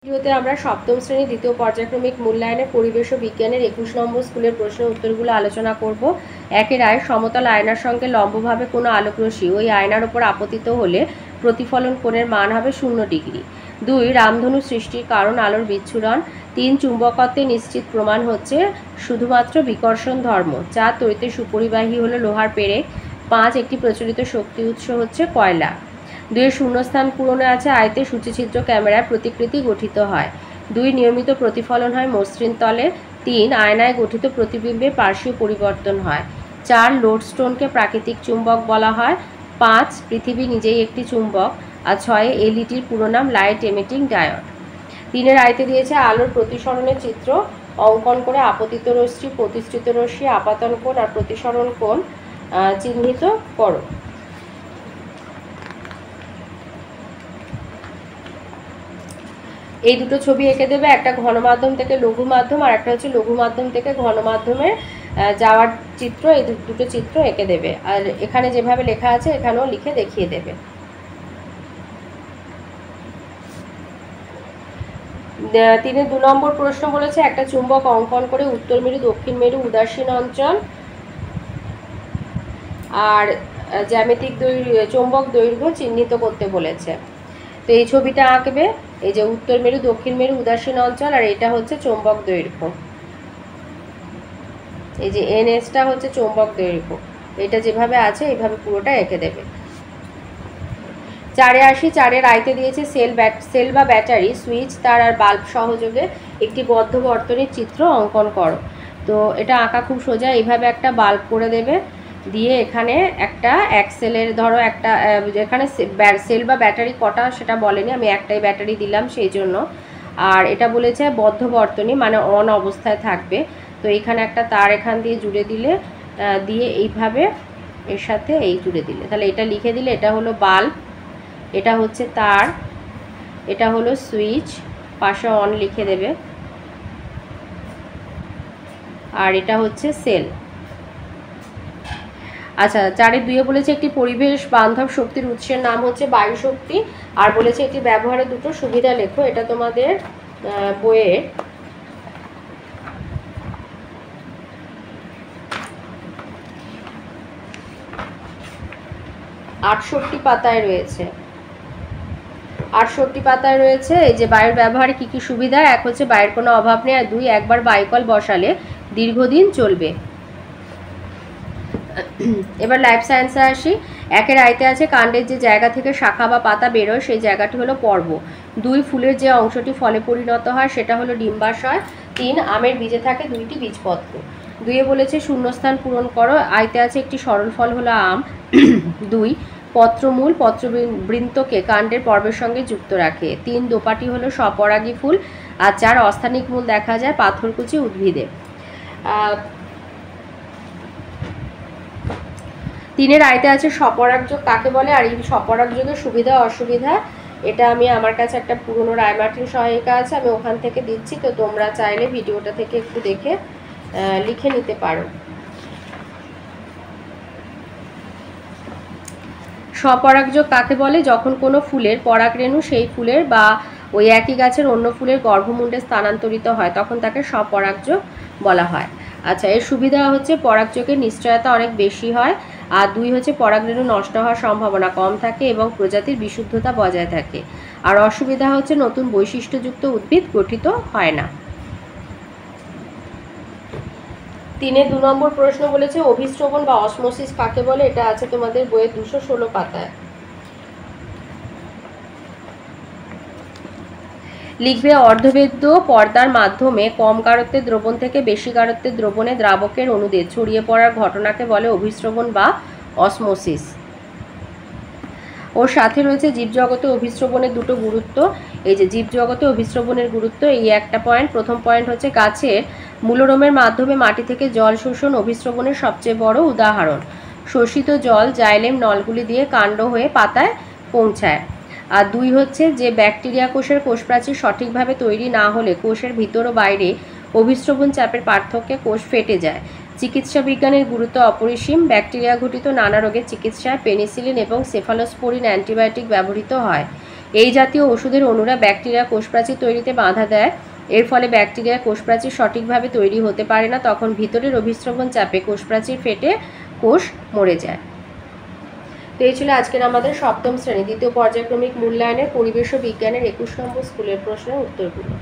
ভিডিওতে আমরা সপ্তম শ্রেণী দ্বিতীয় পর্যায়ক্রমিক মূল্যায়নের পরিবেশ ও বিজ্ঞানের 21 নম্বর স্কুলের প্রশ্নের উত্তরগুলো আলোচনা করব। একের আয়, সমতল আয়নার সঙ্গে লম্বভাবে কোনো আলোকরশ্মি ওই আয়নার উপর আপতিত হলে প্রতিফলন কোণের মান হবে 0 ডিগ্রি। 2, রামধনু সৃষ্টির কারণ আলোর বিচ্ছুরণ। 3, চুম্বকত্বে নিশ্চিত প্রমাণ হচ্ছে শুধুমাত্র বিকর্ষণ ধর্ম। 4, তড়িতের সুপরিবাহী হলো লোহার পেরেক। 5, একটি প্রচলিত শক্তি উৎস হচ্ছে কয়লা। 2, শূন্যস্থান পূরণে আছে আয়তে সূচিছিদ্র ক্যামেরার প্রতিকৃতি গঠিত হয়। 2, নিয়মিত প্রতিফলন হয় মসৃণ তলে। 3, আয়নায় গঠিত প্রতিবিম্বে পার্শ্বীয় পরিবর্তন হয়। 4, লোডস্টোনকে প্রাকৃতিক চুম্বক বলা হয়। 5, পৃথিবী নিজেই একটি চুম্বক। আর 6, এলইডির পুরো নাম লাইট এমিটিং ডায়োড। 3 আয়তে দিয়েছে আলোর প্রতিসরণের চিত্র অঙ্কন করে আপতিত রশ্মি, প্রতিষ্ঠিত রশ্মি, আপাতন কোণ আর প্রতিসরণ কোণ চিহ্নিত করো। এই দুটো ছবি এঁকে দেবে, একটা ঘন মাধ্যম থেকে লঘু মাধ্যম আর একটা হচ্ছে লঘু মাধ্যম থেকে ঘন মাধ্যমে যাওয়ার চিত্র। এই দুটো চিত্র এঁকে দেবে আর এখানে যেভাবে লেখা আছে এখানেও লিখে দেখিয়ে দেবে। 2 নম্বর প্রশ্ন বলেছে একটা চুম্বক অঙ্কন করে উত্তর মেরু, দক্ষিণ মেরু, উদাসীন অঞ্চল আর জ্যামিতিক চৌম্বক দৈর্ঘ্য চিহ্নিত করতে বলেছে। তো এই ছবিটা আঁকবে, এই যে উত্তর মেরু, দক্ষিণ মেরু, উদাসীন অঞ্চল আর এটা হচ্ছে চৌম্বক দৈর্ঘ্য। এই যে NSটা হচ্ছে চৌম্বক দৈর্ঘ্য, এটা যেভাবে আছে এইভাবে পুরোটা এঁকে দেবে। 4-এ আসি। 4-এর আয়তে দিয়েছে সেল বা ব্যাটারি, সুইচ, তার আর বাল্ব সহযোগে একটি বদ্ধ বর্তনীর চিত্র অঙ্কন করো। তো এটা আঁকা খুব সোজা, এইভাবে একটা বাল্ব করে দেবে, দিয়ে এখানে একটা অ্যাক্সেলের ধরো একটা এখানে সেল বা ব্যাটারি কটা সেটা বলেনি, আমি একটাই ব্যাটারি দিলাম সেই জন্য। আর এটা বলেছে বদ্ধ বর্তনী মানে অন অবস্থায় থাকবে। তো এখানে একটা তার এখান দিয়ে জুড়ে দিলে, দিয়ে এইভাবে এর সাথে এই জুড়ে দিলে, তাহলে এটা লিখে দিলে এটা হলো বাল্ব, এটা হচ্ছে তার, এটা হলো সুইচ, পাশে অন লিখে দেবে, আর এটা হচ্ছে সেল। আচ্ছা, 4-এর 2-এ বলেছে একটি পরিবেশ বান্ধব শক্তির উৎসের নাম হচ্ছে বায়ু শক্তি আর বলেছে এটি ব্যবহারের দুটো সুবিধা লেখো। এটা তোমাদের বইয়ের 68 পাতায় রয়েছে। 68 পাতায় রয়েছে। এই যে বায়ুর ব্যবহারে কী কী সুবিধা, এক হচ্ছে বায়ুর কোনো অভাব নেই, আর 2, একবার বায়ুকল বসালে দীর্ঘদিন চলবে। এবার লাইফ সায়েন্সে আসি। 1-এর আয়তে আছে কাণ্ডের যে জায়গা থেকে শাখা বা পাতা বেরোয় সেই জায়গাটি হলো পর্ব। 2, ফুলের যে অংশটি ফলে পরিণত হয় সেটা হলো ডিম্বাশয়। 3, আমের বীজে থাকে 2টি বীজপত্র। 2-এ বলেছে শূন্যস্থান পূরণ করো। আয়তে আছে একটি সরল ফল হলো আম। 2, পত্রমূল পত্রবৃন্তকে কাণ্ডের পর্বের সঙ্গে যুক্ত রাখে। 3, দোপাটি হলো স্বপরাগী ফুল। আর 4, অস্থানিক মূল দেখা যায় পাথরকুচি উদ্ভিদে। 3-এর আয়তে আছে স্বপরাগযোগ কাকে বলে আর এই স্বপরাগযোগের সুবিধা অসুবিধা, এটা আমি আমার কাছে একটা পুরনো রায়মার্টিন সহায়িকা আছে, আমি ওখান থেকে দিচ্ছি, তো তোমরা চাইলে ভিডিওটা থেকে একটু দেখে লিখে নিতে পারো। স্বপরাগযোগ কাকে বলে, যখন কোনো ফুলের পরাগরেণু সেই ফুলের বা ওই একই গাছের অন্য ফুলের গর্ভমুণ্ডে স্থানান্তরিত হয় তখন তাকে স্বপরাগযোগ বলা হয়। আচ্ছা, এর সুবিধা হচ্ছে পরাগযোগের নিশ্চয়তা অনেক বেশি হয়, আর 2 হচ্ছে পরাগরেণু নষ্ট হওয়ার সম্ভাবনা কম থাকে এবং প্রজাতির বিশুদ্ধতা বজায় থাকে। আর অসুবিধা হচ্ছে নতুন বৈশিষ্ট্যযুক্ত উদ্ভিদ গঠিত হয় না। 3-এ 2 নম্বর প্রশ্ন বলেছে অভিস্রবণ বা অসমোসিস কাকে বলে, এটা আছে তোমাদের বইয়ের 216 পাতায়। লিখবে অর্ধবেদ্য পর্দার মাধ্যমে কম গাঢ়ত্বের দ্রবণ থেকে বেশি গাঢ়ত্বের দ্রবণে দ্রাবকের অণুদের ছড়িয়ে পড়ার ঘটনাকে বলে অভিস্রবণ বা অসমোসিস। ওর সাথে রয়েছে জীবজগতে অভিস্রবণের দুটো গুরুত্ব। এই যে জীবজগতে অভিস্রবণের গুরুত্ব, এই একটা পয়েন্ট। প্রথম পয়েন্ট হচ্ছে গাছের মূলরোমের মাধ্যমে মাটি থেকে জল শোষণ অভিস্রবণের সবচেয়ে বড় উদাহরণ। শোষিত জল জাইলেম নলগুলি দিয়ে কাণ্ড হয়ে পাতায় পৌঁছায়। আর 2 হচ্ছে যে ব্যাকটেরিয়া কোষের কোষপ্রাচীর সঠিকভাবে তৈরি না হলে কোষের ভিতর ও বাইরে অভিস্রবণ চাপের পার্থক্যে কোষ ফেটে যায়। চিকিৎসা বিজ্ঞানের গুরুত্ব অপরিসীম। ব্যাকটেরিয়া ঘটিত নানা রোগের চিকিৎসায় পেনিসিলিন এবং সেফালোস্পোরিন অ্যান্টিবায়োটিক ব্যবহৃত হয়। এই জাতীয় ওষুধের অণুরা ব্যাকটেরিয়া কোষপ্রাচীর তৈরিতে বাধা দেয়। এর ফলে ব্যাকটেরিয়া কোষপ্রাচীর সঠিকভাবে তৈরি হতে পারে না, তখন ভিতরের অভিস্রবণ চাপে কোষপ্রাচীর ফেটে কোষ মরে যায়। তো এই ছিল আজকের আমাদের সপ্তম শ্রেণী দ্বিতীয় পর্যায়ক্রমিক মূল্যায়নের পরিবেশ ও বিজ্ঞানের 21 নম্বর স্কুলের প্রশ্নের উত্তরগুলো।